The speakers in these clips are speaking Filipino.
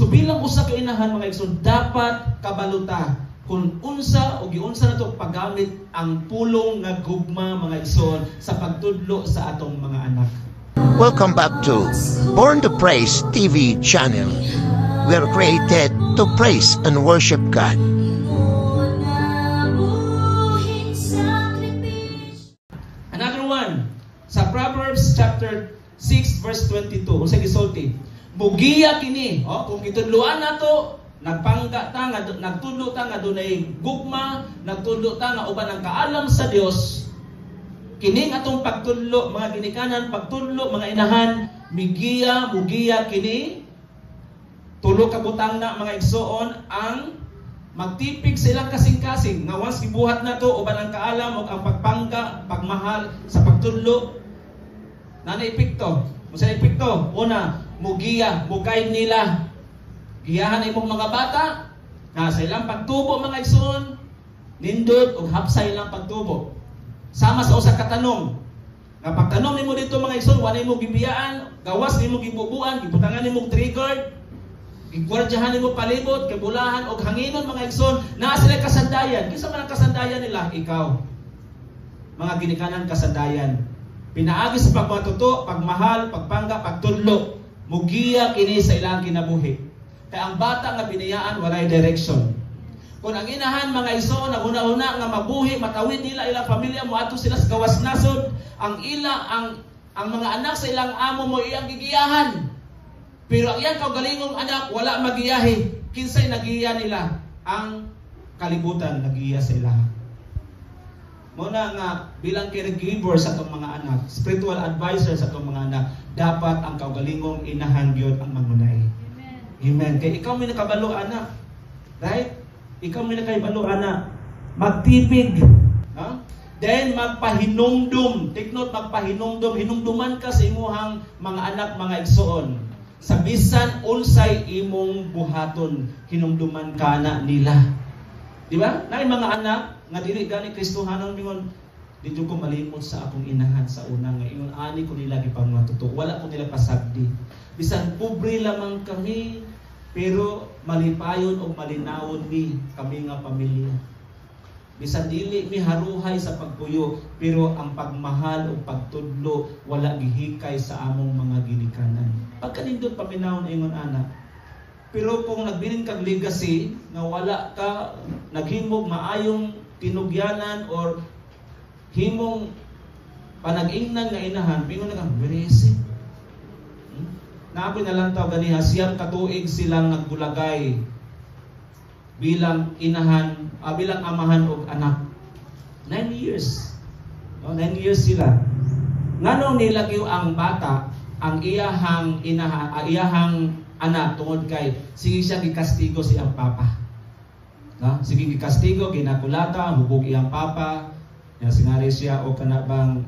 So bilang usa ka inahan mga igsoon, dapat kabaluta kung unsa o giunsa nato paggamit ang pulong nga gugma mga igsoon sa pagtudlo sa atong mga anak. Welcome back to Born to Praise TV channel. We are created to praise and worship God. Another one, sa Proverbs chapter 6 verse 22, unsa gisulti? Mugiya kini, kung kitudloan nato, nagpangga ta nga nagtudlo ta nga dunay gugma, nagtudlo ta nga uban ang kaalam sa Dios. Kining atong pagtudlo, mga ginikanan, pagtudlo, mga inahan, mugiya kini, tulo ka butang na mga igsoon, ang magtipig silang kasing-kasing, nga once gibuhat na to, uban ang kaalam, o ang pagpangga, pagmahal, sa pagtudlo, epekto. Musa epekto, una, mugiya, mugay nila, giyahan imong mga bata, na sa ilang pagtubo mga igsoon, nindot, o hapsay ilang pagtubo. Sama sa usa ka tanong. Nga pagtanong nimo dito mga igsoon, wala nimo gibiyaan, gawas nimo gibubuan, gibutangan nimo trigger, gigwardyahan nimo palibot, kibulahan og hanginon mga igsoon, naa sila kasandayan. Kinsa man ang kasandayan nila? Ikaw. Mga ginikanan kasandayan. Pinaagi sa pagmatuto, pagmahal, pagpangga, pagtudlo. Mugiya kini sa ilang kinabuhi. Kaya ang bata nga binayaan walay direction. Kung ang inahan mga igsoon ang una-una nga mabuhi, matawid nila ilang pamilya mo ato sila sa gawas nasod, ang mga anak sa ilang amo mo iyang gigiyahan. Pero ang iyang kaugalingong anak wala magiyahi. Kinsay nagiya nila? Ang kalibutan nagiya sa ila. Muna nga bilang caregiver sa atong mga anak, spiritual advisor sa atong mga anak, dapat ang kaugalingong inahan gyud ang mangunay. Amen. Kaya ikaw may nakabalo anak. Right? Ikaw may nakaibalo, anak. Magtipig. Then, magpahinumdum. Take note, magpahinumdum. Hinumduman ka sa imuhang mga anak, mga igsoon. Sa bisan, unsay imong buhaton. Hinumduman ka na nila. Di ba? Na mga anak, nga dili gani Kristohanon mingon, dito ko malimot sa akong inahan sa una. Ngayon, ani ko nila ipamatuto. Wala ko nila pasagdi. Bisan, pobre lamang kami, pero malipayon o malinawon mi kami nga pamilya. Bisan dili mi haruhay sa pagpuyo, pero ang pagmahal o pagtudlo wala gihikay sa among mga ginikanan. Pagkanindot paminawon ingon anak. Pero kung nagbilin kag legacy nga wala ka naghimog maayong tinugyanan or himong panag-ingnan nga inahan, pingon na ka, beresi. Nabi na lang tao ganiha, siyang katuig silang nagbulagay bilang inahan, bilang amahan o anak. 9 years. 9 years sila. Nganong nilagyo ang bata, ang iyahang iyahang anak tungod kay sige siya gikastigo siyang papa. Sige gikastigo, ginakulata, hubog iyang papa. Ya singari siya o kanabang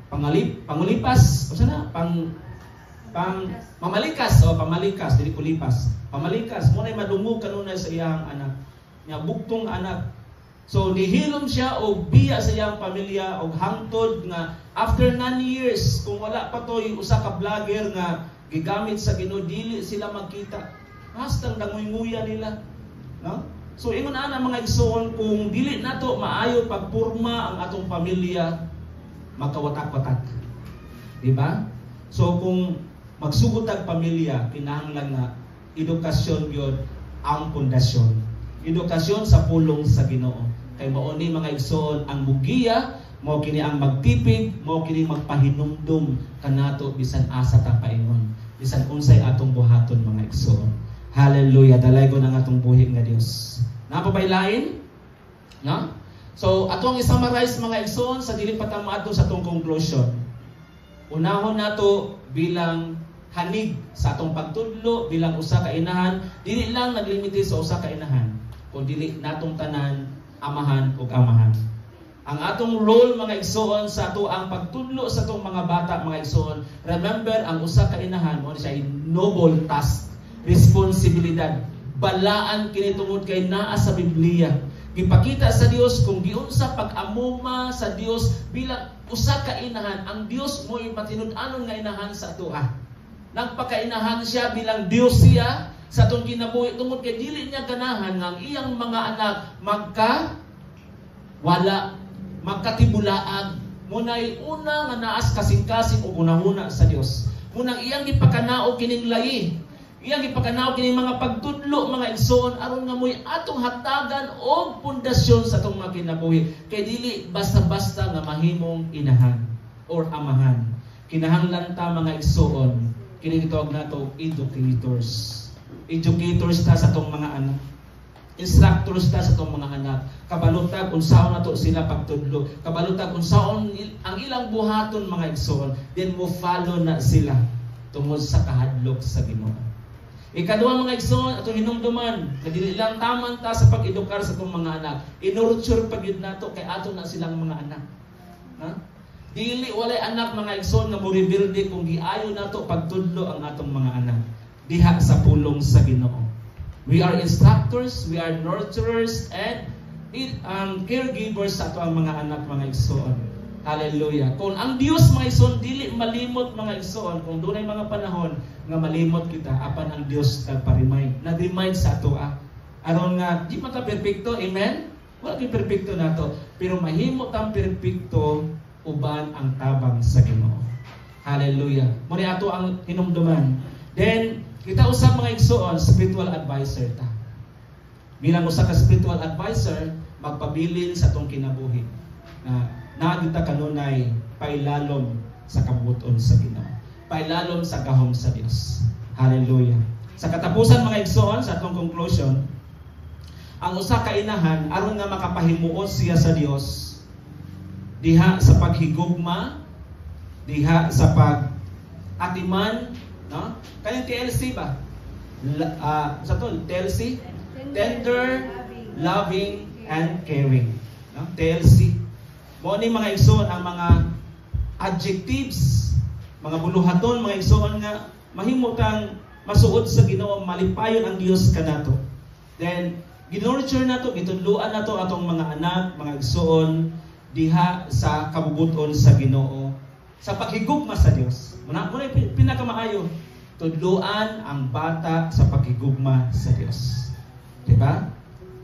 pangulipas, o sana mamalikas o pamalikas dili kulipas. Pamalikas mo nay madungog kanunay sa iyang anak. Nya buktong anak. So nihilom siya og biya sa iyang pamilya og hangtod nga after 9 years kung wala pa to yung usa ka vlogger nga gigamit sa Ginoo dili sila magkita. Hastang danguy-nguya nila. No? So ingon ana mga igsoon kung dili nato maayo pagpurma ang atong pamilya makawatak-watak. Di ba? So kung magsugod ang pamilya, kinahanglan na edukasyon yun ang pundasyon. Edukasyon sa pulong sa Ginoo. Kay mao ni mga igsoon ang mugiya, mao kini ang magtipig, mao kini magpahinumdum kanato bisan asa ta paingon. Bisan unsay atong buhaton mga igsoon. Hallelujah, dalay ko ng atong buhi nga Dios. Napabailain? No? So atong i-summarize mga igsoon sa dili pa ta maadto sa atong conclusion. Unahon nato bilang hanig sa atong pagtudlo bilang usa ka inahan, dili lang naglimite sa usa ka inahan, kundi dili natong tanan amahan ug amahan. Ang atong role mga igsoon sa ato ang pagtudlo sa atong mga bata mga igsoon, remember ang usa ka inahan mo siya noble task, responsibilidad. Balaan kini tungod kay naa sa Biblia. Gipakita sa Dios kung giunsa pag-amuma sa Dios bilang usa ka inahan, ang Dios mo'y matinud-anon nga inahan sa atoa. Nagpakainahan siya bilang Diyos siya, sa atong kinabuhi tungod kay dili niya ganahan nga ang iyang mga anak magkatibulaag. Munay una nga naas kasing-kasing o unahuna sa Dios. Munang iyang gipakanao kining layi. Iyang gipakanao kining mga pagtudlo, mga igsoon aron nga moy atong hatagan og pundasyon sa atong mga kinabuhi. Kay dili basta-basta nga mahimong inahan or amahan. Kinahanglan ta mga igsoon, kini gitawag nato educators. Educators ta sa atong mga anak. Instructors ta sa itong mga anak. Kabalutag kung saan na to sila pagtudlo. Kabalutag kung saan ang ilang buhaton mga igsoon. Then mo follow na sila tungod sa kahadlok sa Ginoo. Ikaduha mga igsoon, atong hinumduman, na dili lang taman ta sa pag-edukar sa itong mga anak. Inurture pag yun nato kay ato na silang mga anak. Ha? Dili walay anak mga igsoon nga muribilde kung giayo nato pagtudlo ang atong mga anak. Diha sa pulong sa Ginoo. We are instructors, we are nurturers, and caregivers sa ato ang mga anak, mga igsoon. Hallelujah. Kung ang Dios mga igsoon, dili malimot mga igsoon, kung doon ay mga panahon nga malimot kita, apan ang Dios nagpa-remind. Nag-remind sa ato, aron nga, di man ta perfecto, amen? Wala ki perfecto na to. Pero mahimot ang perfecto, uban ang tabang sa Ginoo. Hallelujah. Muna ato ang hinumduman. Then, kita usap mga igsoon, spiritual advisor ta. Bilang usa ka spiritual advisor, magpabilin sa tong kinabuhi. Na kita kanunay pailalom sa kabuton sa Ginoo. Pailalom sa gahom sa Dios. Hallelujah. Sa katapusan mga igsoon, sa atong conclusion, ang usa ka inahan aron nga makapahimuot siya sa Dios diha sa paghigugma, diha sa pag-atiman, no? Kayong TLC ba? Sa to, TLC? Tender, loving, and caring. No? TLC. Mo ni mga igsoon ang mga adjectives, mga buluhaton, mga igsoon nga mahimutang masuod sa Ginoo, malipayon ang Dios kanato. Then ginurture nato, gitudluan nato atong mga anak, mga igsoon diha sa kabubuton sa Ginoo, sa paghigugma sa Dios. Muna pinakamaayo, tudluan ang bata sa paghigugma sa Dios. Diba?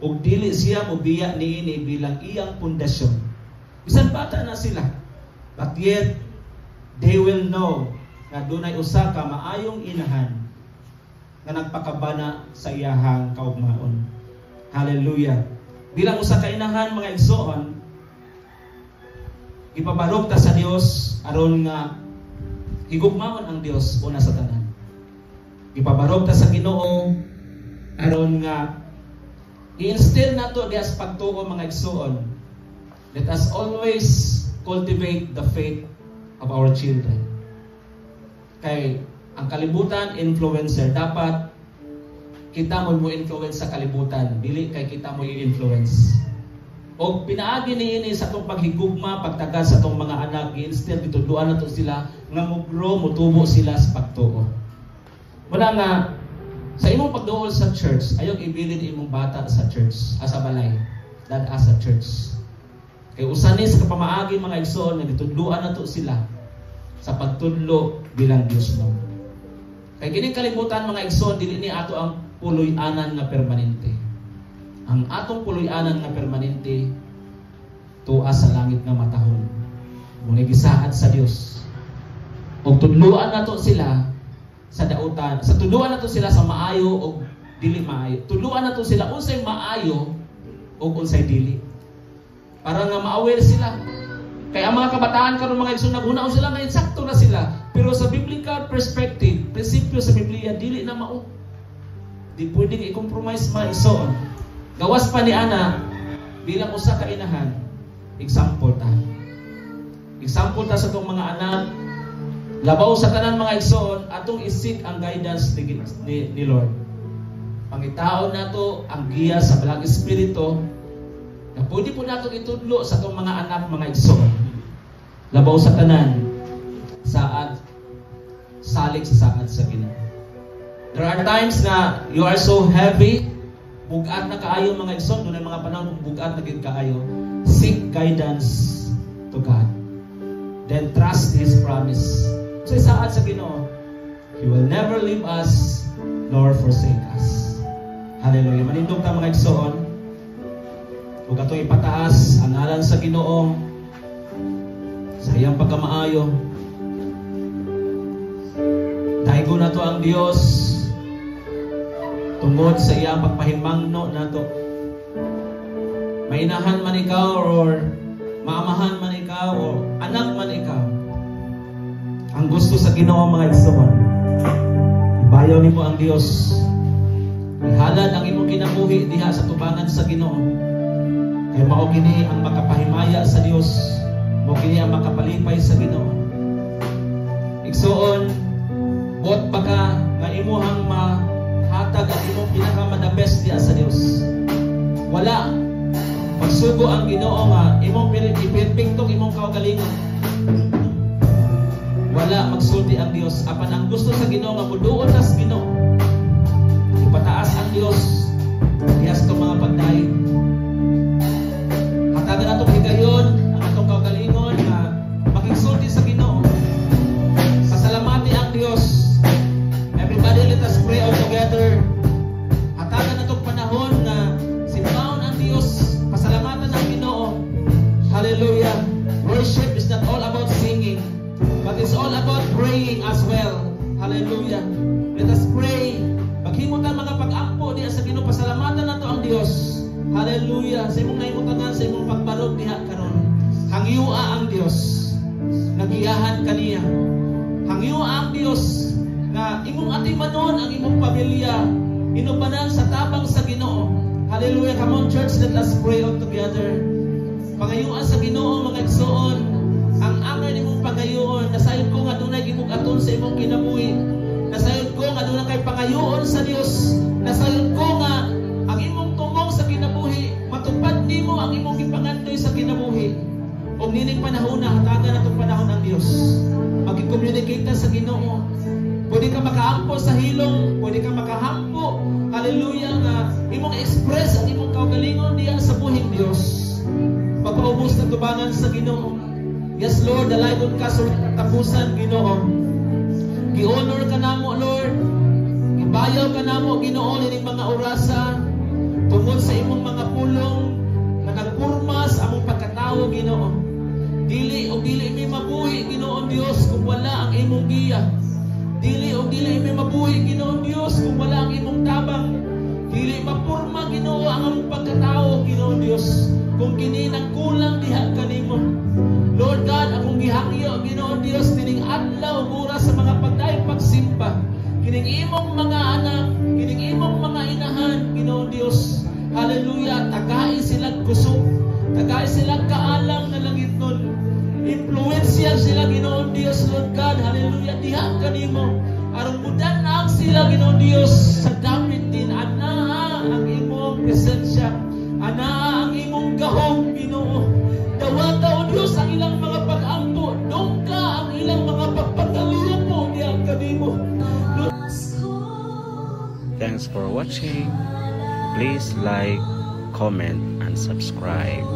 Ug dili siya mobiya niini bilang iyang pundasyon. Bisan bata na sila, but yet they will know na dunay usa ka maayong inahan nga nagpakabana sa iyahang kaugmaon. Hallelujah. Bilang usa ka inahan mga igsoon, ipabarog ta sa Dios aron nga higugmaon ang Dios una sa tanan. Ipabarog ta sa Ginoo aron nga i-instill nato diha sa pagtuo mga igsoon. Let us always cultivate the faith of our children. Kay ang kalibutan influencer, dapat kita mo influence sa kalibutan, dili kay kita mo i-influence. O pinaagi niini sa itong paghigugma, pagtagal sa itong mga anak, i-instill, itudluan na ito sila, nga mo-grow, mutubo sila sa pagtuo. Wala nga, sa imong pagduol sa church, ayaw ibilin imong bata sa church, as a balay, that as a church. Kay usanis sa pamaagi mga igsoon, nga itudluan na ito sila sa pagtudlo bilang Diyos mo. Kay kining kalibutan mga igsoon, dili ni ato ang puloy-anan nga permanente. Ang atong puloy-anan nga permanente tuas sa langit nga matahon. Muna gisaad sa Dios. Og tudluan nato sila sa dautan. Sa tudluan nato sila sa maayo o dili maayo. Tudluan nato sila unsay maayo o unsay dili. Para nga ma-aware sila. Kaya ang mga kabataan karon mga igsoon naghuna sila nga insakto na sila. Pero sa biblical perspective, prinsipyo sa Biblia dili na mao. Di pwedeng i-compromise mga igsoon. Gawas pa ni ana bilang usa ka inahan. Example ta. Example ta sa tong mga anak. Labaw sa tanan mga igsoon, atong isik ang guidance ni Lord. Pangitaon nato ang giya sa Balang Espiritu na pwede po nato itudlo sa itong mga anak mga igsoon. Labaw sa tanan, saad, salig sa saad sa Ginoo. There are times na you are so heavy, bugat na kaayo mga igsoon, doon ay mga panahon kung bugat na gid kaayo. Seek guidance to God. Then trust His promise. So saad sa Ginoo, He will never leave us nor forsake us. Hallelujah. Manindog ta mga igsoon. Ug ato ipataas ang ngalan sa Ginoo sa iyang pagkamaayo. Daigo na to ang Dios tungod sa iyang pagpahimangno nato. Mainahan man ikaw or maamahan man ikaw o anak man ikaw. Ang gusto sa Ginoo mga igsoon, ibayaw nimo ang Dios. Ihalad ang imong kinabuhi diha sa tubangan sa Ginoo. Kay mao kini ang makapahimaya sa Dios, mao kini ang makapalipay sa Ginoo. Igsoon, bot pa ka nga imuhang mahatag ang imong pinakamadabest diha sa Dios. Wala pagsugo ang Ginoo nga imong iperpektong imong kaugalingon. Wala magsulti ang Dios. Apan ang gusto sa Ginoo nga muduon nas Ginoo. Ipataas ang Dios diha sa mga pagdaig. Hatagan atong higayon ang atong kaugalingon nga makigsulti sa Ginoo. Pasalamati ang Dios. Everybody, let us pray all together. Hatagan atong panahon nga simbaon ang Dios. Pasalamatan ang Ginoo. Hallelujah. Worship is not all about singing, but it's all about praying as well. Hallelujah. Let us pray. Paghimutan mga pag-ampo diha sa Ginoo, pasalamatan nato ang Dios. Hallelujah. Sa imong nahimutanan, sa imong pagbarog diha karon. Hangyua ang Dios. Nagiyahan kaniya. Hangyua ang Dios nga imong atimanon ang imong pamilya. Inubanan sa tabang sa Ginoo. Hallelujah. Come on church, let us pray all together. Pangayuan sa Ginoo mga igsoon. Ang angay nimong pangayuon, nasayod ko nga dunay gimong aton sa imong kinabuhi. Nasayod ko nga dunay kay pangayuon sa Dios. Nasayod ko nga ang imong tumong sa kinabuhi, matupad nimo ang imong gipangandoy sa kinabuhi. Og nining panahon na hatagan atong panahon ng Dios. Magki-communicate ta sa Ginoo. Pwede ka makaampo sa hilong, pwede ka makahampo. Hallelujah nga imong express ang imong kaugalingon diha sa buhing Dios. Pagpaubos na tubangan sa Ginoo. Yes Lord, dalaygon ka sa tapusan Ginoo. Gi-honor ka namo Lord. Gibayaw ka namo Ginoo ining mga orasa tungod sa imong mga pulong na nagpurma sa among pagkatawo Ginoo. Dili mi mabuhi Ginoo Dios kung wala ang imong giya. Dili mi mabuhi Ginoo Dios kung wala ang imong tabang. Dili mapurma Ginoo ang among pagkatawo Ginoo Dios kung kini nagkulang diha kanimo. Lord God, akong gihangyo Ginoo Dios dining adlaw mura sa mga pagdaig pagsimba. Kining imong mga anak, kining imong mga inahan Ginoo Dios. Hallelujah, tagay sila kusog, tagay sila kaalam na langit nun. Influensya sila Ginoo Dios, Lord God. Hallelujah, diha kanimo. Aron mudan na sila Ginoo Dios sa dapit din ana ang imong presensya. Ana ang imong gahom Ginoo. Dawata o Diyos ang ilang mga pag-ampo. Dongka ang ilang mga pagpagalipo diha kanimo. Thanks for watching. Please like, comment, and subscribe.